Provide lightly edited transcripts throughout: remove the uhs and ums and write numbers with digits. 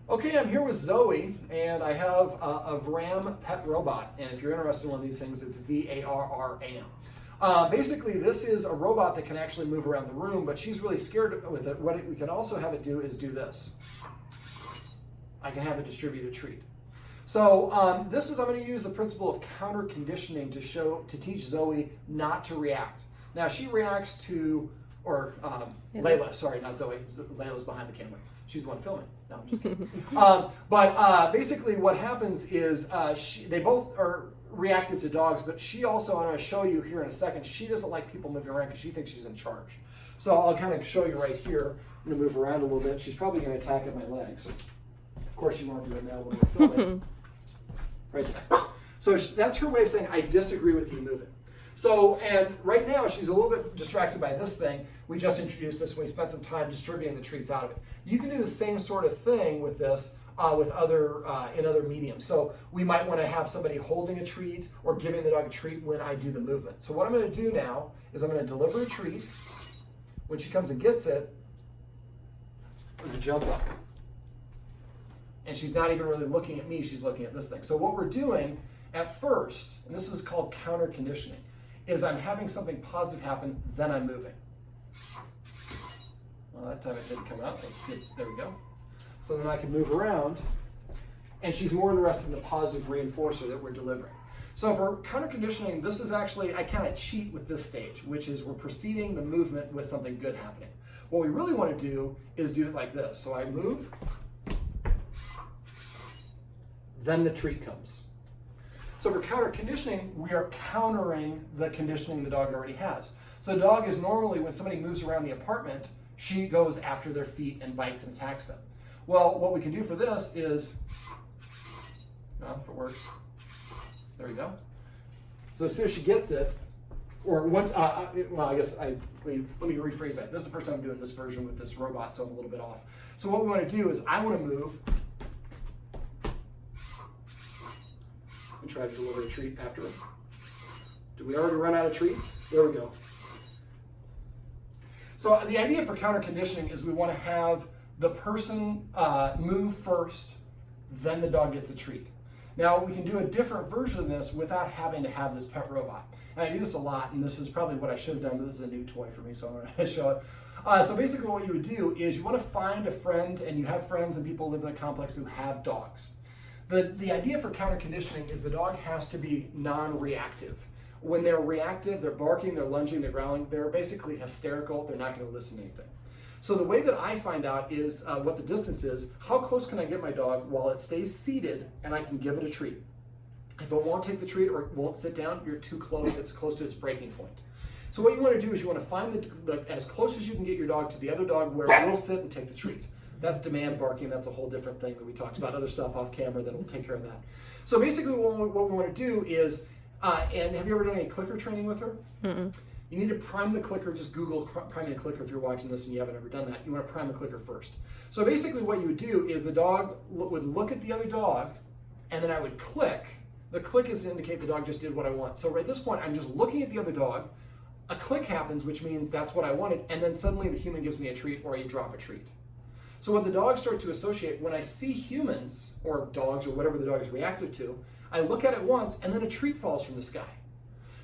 Okay, I'm here with Zooey, and I have a Varram pet robot. And if you're interested in one of these things, it's Varram. Basically, this is a robot that can actually move around the room, but she's really scared with it. What we can also have it do is do this. I can have it distribute a treat. So I'm going to use the principle of counter conditioning to teach Zooey not to react. Now she reacts to, Layla, sorry, not Zooey. Layla's behind the camera. She's the one filming. No, I'm just kidding. Basically what happens is they both are reactive to dogs, but she also, and I'm going to show you here in a second, she doesn't like people moving around because she thinks she's in charge. So I'll kind of show you right here. I'm going to move around a little bit. She's probably going to attack at my legs. Of course, she won't do it now when we're filming. Right there. So that's her way of saying, I disagree with you moving. So, and right now she's a little bit distracted by this thing. We just introduced this and we spent some time distributing the treats out of it. You can do the same sort of thing with this in other mediums. So we might want to have somebody holding a treat or giving the dog a treat when I do the movement. So what I'm going to do now is I'm going to deliver a treat. When she comes and gets it, I'm going to jump up. And she's not even really looking at me, she's looking at this thing. So what we're doing at first, and this is called counter conditioning, is I'm having something positive happen, then I'm moving. Well, that time it didn't come out. There we go. So then I can move around, and she's more interested in the positive reinforcer that we're delivering. So for counter conditioning, this is actually, I kind of cheat with this stage, which is we're preceding the movement with something good happening. What we really want to do is do it like this. So I move, then the treat comes. So for counter conditioning, we are countering the conditioning the dog already has. So the dog is normally, when somebody moves around the apartment, she goes after their feet and bites and attacks them. Well, what we can do for this is, if it works, there we go. So as soon as she gets it, or once, let me rephrase that. This is the first time I'm doing this version with this robot, so I'm a little bit off. So what we want to do is I want to move and try to deliver a treat after it. Did we already run out of treats? There we go. So the idea for counter conditioning is we want to have the person move first, then the dog gets a treat. Now we can do a different version of this without having to have this pet robot. And I do this a lot, and this is probably what I should have done, but this is a new toy for me, so I'm going to show it. So basically what you would do is you want to find a friend, and you have friends and people live in the complex who have dogs. The idea for counter conditioning is the dog has to be non-reactive. When they're reactive, they're barking, they're lunging, they're growling, they're basically hysterical, they're not going to listen to anything. So the way that I find out is what the distance is, how close can I get my dog while it stays seated and I can give it a treat. If it won't take the treat or it won't sit down, you're too close, it's close to its breaking point. So what you want to do is you want to find as close as you can get your dog to the other dog where it will sit and take the treat. That's demand barking. That's a whole different thing that we talked about, other stuff off camera that will take care of that. So basically what we want to do is, and have you ever done any clicker training with her? Mm-mm. You need to prime the clicker. Just Google priming the clicker if you're watching this and you haven't ever done that. You want to prime the clicker first. So basically what you would do is the dog would look at the other dog and then I would click. The click is to indicate the dog just did what I want. So at this point, I'm just looking at the other dog. A click happens, which means that's what I wanted. And then suddenly the human gives me a treat or I drop a treat. So what the dogs start to associate, when I see humans or dogs or whatever the dog is reactive to, I look at it once and then a treat falls from the sky.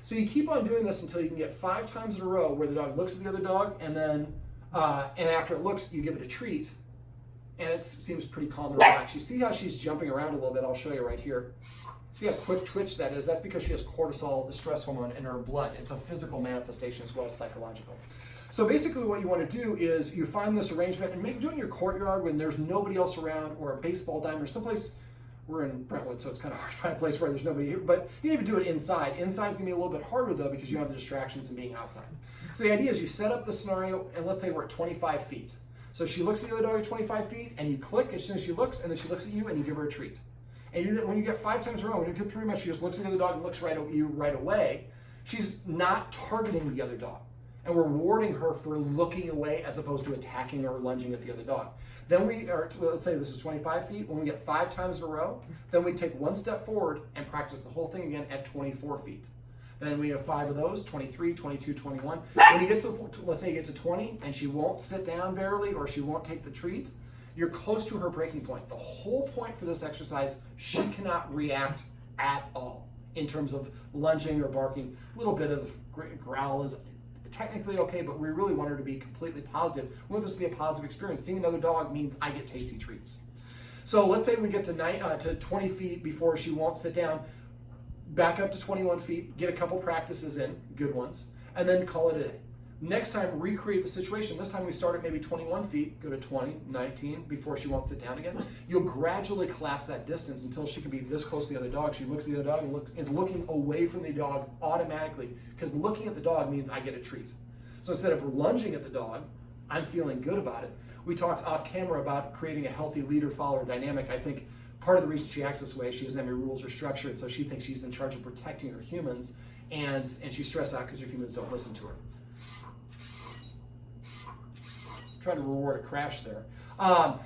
So you keep on doing this until you can get 5 times in a row where the dog looks at the other dog and then, and after it looks, you give it a treat. And it seems pretty calm and relaxed. You see how she's jumping around a little bit? I'll show you right here. See how quick twitch that is? That's because she has cortisol, the stress hormone, in her blood. It's a physical manifestation as well as psychological. So basically what you want to do is you find this arrangement and do it in your courtyard when there's nobody else around, or a baseball diamond or someplace. We're in Brentwood, so it's kind of hard to find a place where there's nobody here, but you can even do it inside. Inside's gonna be a little bit harder though because you have the distractions of being outside. So the idea is you set up the scenario, and let's say we're at 25 feet. So she looks at the other dog at 25 feet, and you click as soon as she looks, and then she looks at you, and you give her a treat. And you do that when you get 5 times in a row, when you pretty much she just looks at the other dog and looks right at you right away, she's not targeting the other dog. And we're rewarding her for looking away as opposed to attacking or lunging at the other dog. Then let's say this is 25 feet. When we get 5 times in a row, then we take 1 step forward and practice the whole thing again at 24 feet. Then we have 5 of those, 23, 22, 21. When you get to, let's say you get to 20 and she won't sit down barely or she won't take the treat, You're close to her breaking point. The whole point for this exercise, she cannot react at all in terms of lunging or barking. A little bit of growl is technically okay, but we really want her to be completely positive. We want this to be a positive experience. Seeing another dog means I get tasty treats. So let's say we get to 20 feet before she won't sit down. Back up to 21 feet, get a couple practices in, good ones, and then call it a day. Next time, recreate the situation. This time we start at maybe 21 feet, go to 20, 19, before she won't sit down again. You'll gradually collapse that distance until she can be this close to the other dog. She looks at the other dog and is looking away from the dog automatically, because looking at the dog means I get a treat. So instead of lunging at the dog, I'm feeling good about it. We talked off camera about creating a healthy leader-follower dynamic. I think part of the reason she acts this way, she doesn't have any rules or structure, and so she thinks she's in charge of protecting her humans, and she's stressed out because her humans don't listen to her. Trying to reward a crash there.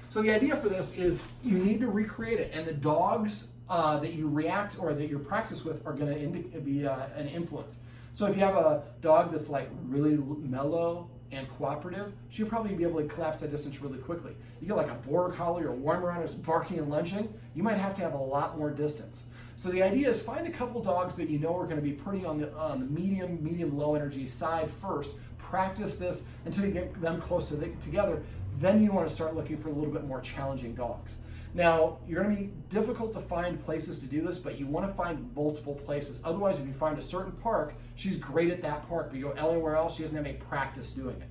So the idea for this is you need to recreate it, and the dogs that you react or that you practice with are going to be an influence. So if you have a dog that's like really mellow and cooperative, she'll probably be able to collapse that distance really quickly. You get like a border collie or Weimaraner that's barking and lunging, you might have to have a lot more distance. So the idea is find a couple dogs that you know are going to be pretty on the medium, low energy side first. Practice this until you get them close together. Then you want to start looking for a little bit more challenging dogs. Now, you're going to be difficult to find places to do this, but you want to find multiple places. Otherwise, if you find a certain park, she's great at that park, but you go anywhere else, she doesn't have any practice doing it.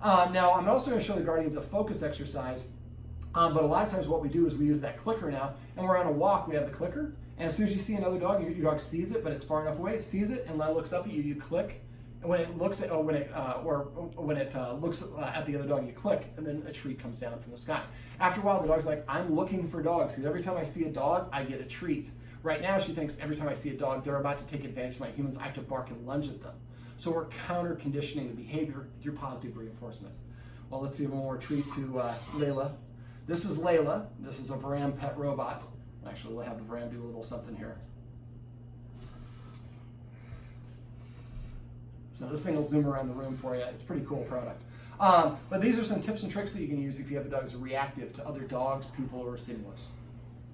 Now, I'm also going to show the Guardians a focus exercise, but a lot of times what we do is we use that clicker now, and we're on a walk, we have the clicker, and as soon as you see another dog, your dog sees it, but it's far enough away, it sees it, and Layla looks up at you, you click, and when it looks at looks at the other dog, you click, and then a treat comes down from the sky. After a while, the dog's like, I'm looking for dogs, because every time I see a dog, I get a treat. Right now, she thinks every time I see a dog, they're about to take advantage of my humans, I have to bark and lunge at them. So we're counter-conditioning the behavior through positive reinforcement. Well, let's see one more treat to Layla. This is Layla. This is a Varram pet robot. Actually, we'll have the Varram do a little something here. So this thing will zoom around the room for you. It's a pretty cool product. But these are some tips and tricks that you can use if you have a dog that's reactive to other dogs, people, or stimulus.